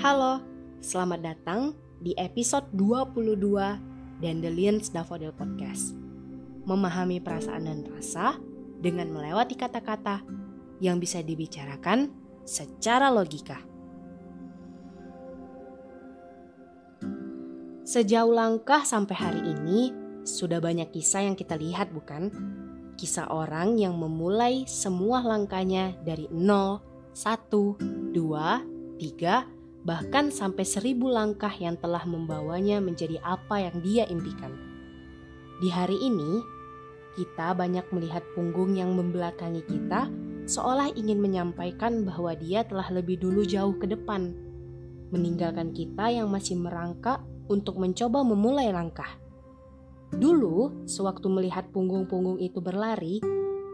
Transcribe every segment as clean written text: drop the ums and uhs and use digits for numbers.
Halo, selamat datang di episode 22 Dandelions Daffodil Podcast. Memahami perasaan dan rasa dengan melewati kata-kata yang bisa dibicarakan secara logika. Sejauh langkah sampai hari ini, sudah banyak kisah yang kita lihat bukan? Kisah orang yang memulai semua langkahnya dari 0, 1, 2, 3, bahkan sampai 1000 langkah yang telah membawanya menjadi apa yang dia impikan. Di hari ini, kita banyak melihat punggung yang membelakangi kita, seolah ingin menyampaikan bahwa dia telah lebih dulu jauh ke depan, meninggalkan kita yang masih merangkak untuk mencoba memulai langkah. Dulu, sewaktu melihat punggung-punggung itu berlari,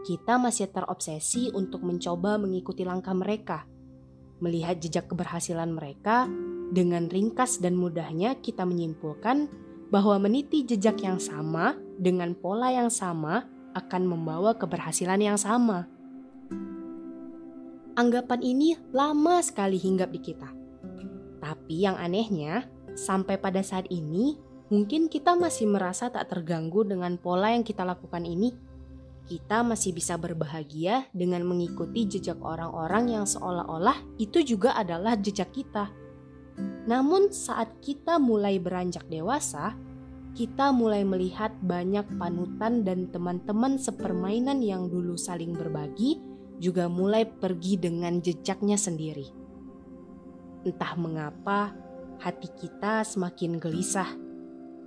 kita masih terobsesi untuk mencoba mengikuti langkah mereka. Melihat jejak keberhasilan mereka, dengan ringkas dan mudahnya kita menyimpulkan bahwa meniti jejak yang sama dengan pola yang sama akan membawa keberhasilan yang sama. Anggapan ini lama sekali hinggap di kita. Tapi yang anehnya, sampai pada saat ini, mungkin kita masih merasa tak terganggu dengan pola yang kita lakukan ini. Kita masih bisa berbahagia dengan mengikuti jejak orang-orang yang seolah-olah itu juga adalah jejak kita. Namun saat kita mulai beranjak dewasa, kita mulai melihat banyak panutan dan teman-teman sepermainan yang dulu saling berbagi juga mulai pergi dengan jejaknya sendiri. Entah mengapa hati kita semakin gelisah,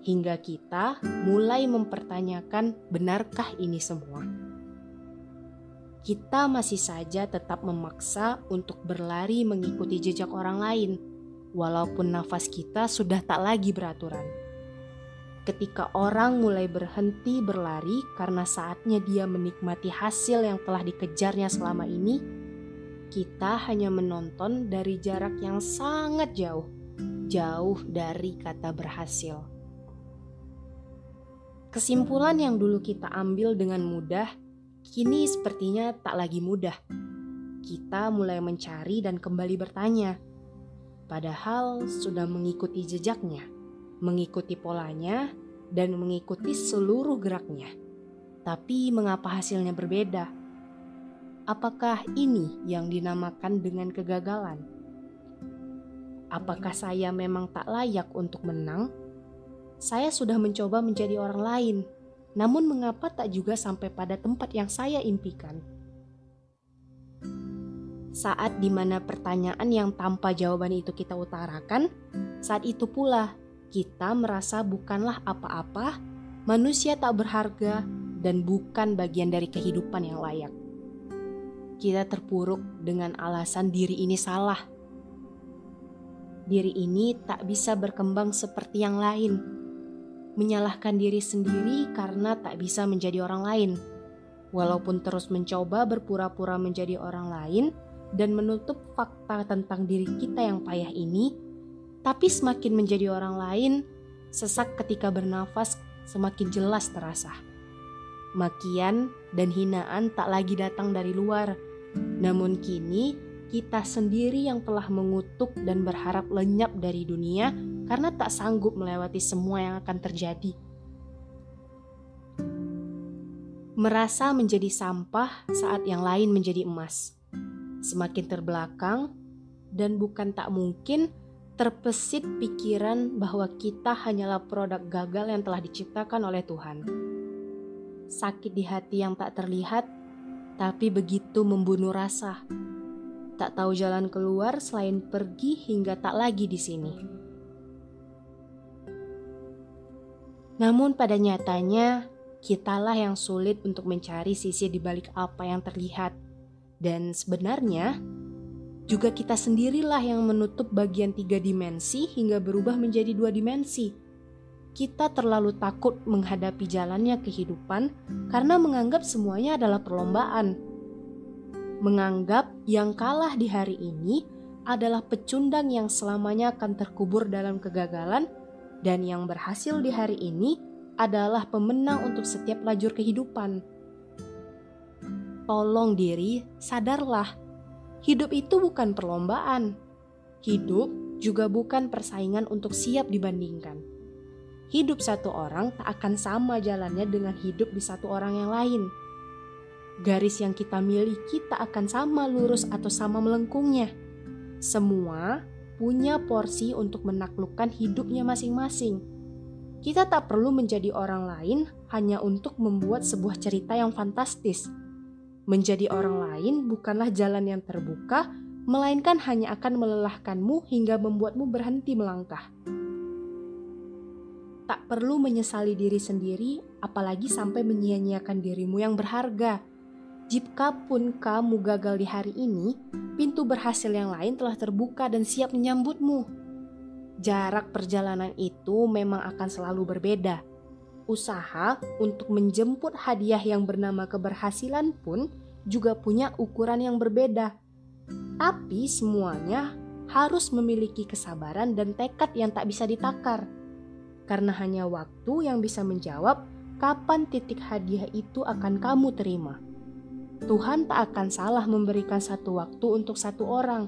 hingga kita mulai mempertanyakan benarkah ini semua. Kita masih saja tetap memaksa untuk berlari mengikuti jejak orang lain, walaupun nafas kita sudah tak lagi beraturan. Ketika orang mulai berhenti berlari karena saatnya dia menikmati hasil yang telah dikejarnya selama ini, kita hanya menonton dari jarak yang sangat jauh, jauh dari kata berhasil. Kesimpulan yang dulu kita ambil dengan mudah, kini sepertinya tak lagi mudah. Kita mulai mencari dan kembali bertanya. Padahal sudah mengikuti jejaknya, mengikuti polanya, dan mengikuti seluruh geraknya. Tapi mengapa hasilnya berbeda? Apakah ini yang dinamakan dengan kegagalan? Apakah saya memang tak layak untuk menang? Saya sudah mencoba menjadi orang lain, namun mengapa tak juga sampai pada tempat yang saya impikan? Saat dimana pertanyaan yang tanpa jawaban itu kita utarakan, saat itu pula kita merasa bukanlah apa-apa, manusia tak berharga, dan bukan bagian dari kehidupan yang layak. Kita terpuruk dengan alasan diri ini salah. Diri ini tak bisa berkembang seperti yang lain. Menyalahkan diri sendiri karena tak bisa menjadi orang lain. Walaupun terus mencoba berpura-pura menjadi orang lain dan menutup fakta tentang diri kita yang payah ini, tapi semakin menjadi orang lain, sesak ketika bernafas semakin jelas terasa. Makian dan hinaan tak lagi datang dari luar, namun kini kita sendiri yang telah mengutuk dan berharap lenyap dari dunia karena tak sanggup melewati semua yang akan terjadi. Merasa menjadi sampah saat yang lain menjadi emas. Semakin terbelakang dan bukan tak mungkin terbesit pikiran bahwa kita hanyalah produk gagal yang telah diciptakan oleh Tuhan. Sakit di hati yang tak terlihat, tapi begitu membunuh rasa. Tak tahu jalan keluar selain pergi hingga tak lagi di sini. Namun pada nyatanya, kitalah yang sulit untuk mencari sisi di balik apa yang terlihat. Dan sebenarnya, juga kita sendirilah yang menutup bagian 3 dimensi hingga berubah menjadi 2 dimensi. Kita terlalu takut menghadapi jalannya kehidupan karena menganggap semuanya adalah perlombaan. Menganggap yang kalah di hari ini adalah pecundang yang selamanya akan terkubur dalam kegagalan, dan yang berhasil di hari ini adalah pemenang untuk setiap lajur kehidupan. Tolong diri, sadarlah. Hidup itu bukan perlombaan. Hidup juga bukan persaingan untuk siap dibandingkan. Hidup satu orang tak akan sama jalannya dengan hidup di satu orang yang lain. Garis yang kita miliki tak akan sama lurus atau sama melengkungnya. Semua punya porsi untuk menaklukkan hidupnya masing-masing. Kita tak perlu menjadi orang lain hanya untuk membuat sebuah cerita yang fantastis. Menjadi orang lain bukanlah jalan yang terbuka, melainkan hanya akan melelahkanmu hingga membuatmu berhenti melangkah. Tak perlu menyesali diri sendiri, apalagi sampai menyia-nyiakan dirimu yang berharga. Jikapun kamu gagal di hari ini, pintu berhasil yang lain telah terbuka dan siap menyambutmu. Jarak perjalanan itu memang akan selalu berbeda. Usaha untuk menjemput hadiah yang bernama keberhasilan pun juga punya ukuran yang berbeda. Tapi semuanya harus memiliki kesabaran dan tekad yang tak bisa ditakar. Karena hanya waktu yang bisa menjawab kapan titik hadiah itu akan kamu terima. Tuhan tak akan salah memberikan satu waktu untuk satu orang.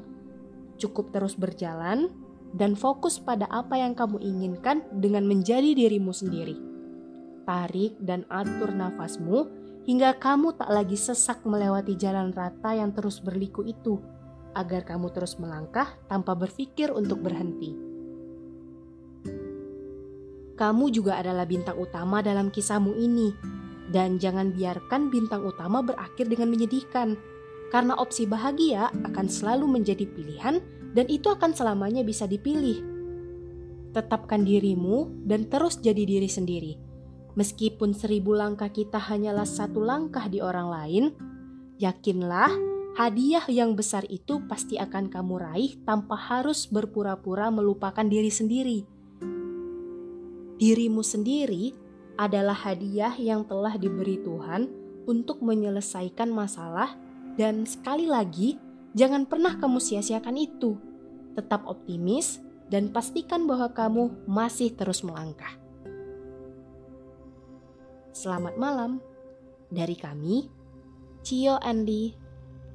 Cukup terus berjalan dan fokus pada apa yang kamu inginkan dengan menjadi dirimu sendiri. Tarik dan atur nafasmu hingga kamu tak lagi sesak melewati jalan rata yang terus berliku itu, agar kamu terus melangkah tanpa berpikir untuk berhenti. Kamu juga adalah bintang utama dalam kisahmu ini. Dan jangan biarkan bintang utama berakhir dengan menyedihkan. Karena opsi bahagia akan selalu menjadi pilihan dan itu akan selamanya bisa dipilih. Tetapkan dirimu dan terus jadi diri sendiri. Meskipun 1000 langkah kita hanyalah satu langkah di orang lain, yakinlah hadiah yang besar itu pasti akan kamu raih tanpa harus berpura-pura melupakan diri sendiri. Dirimu sendiri adalah hadiah yang telah diberi Tuhan untuk menyelesaikan masalah, dan sekali lagi jangan pernah kamu sia-siakan itu. Tetap optimis dan pastikan bahwa kamu masih terus melangkah. Selamat malam dari kami, Cio Andy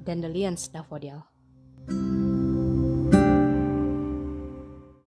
dan The Lions Daffodil.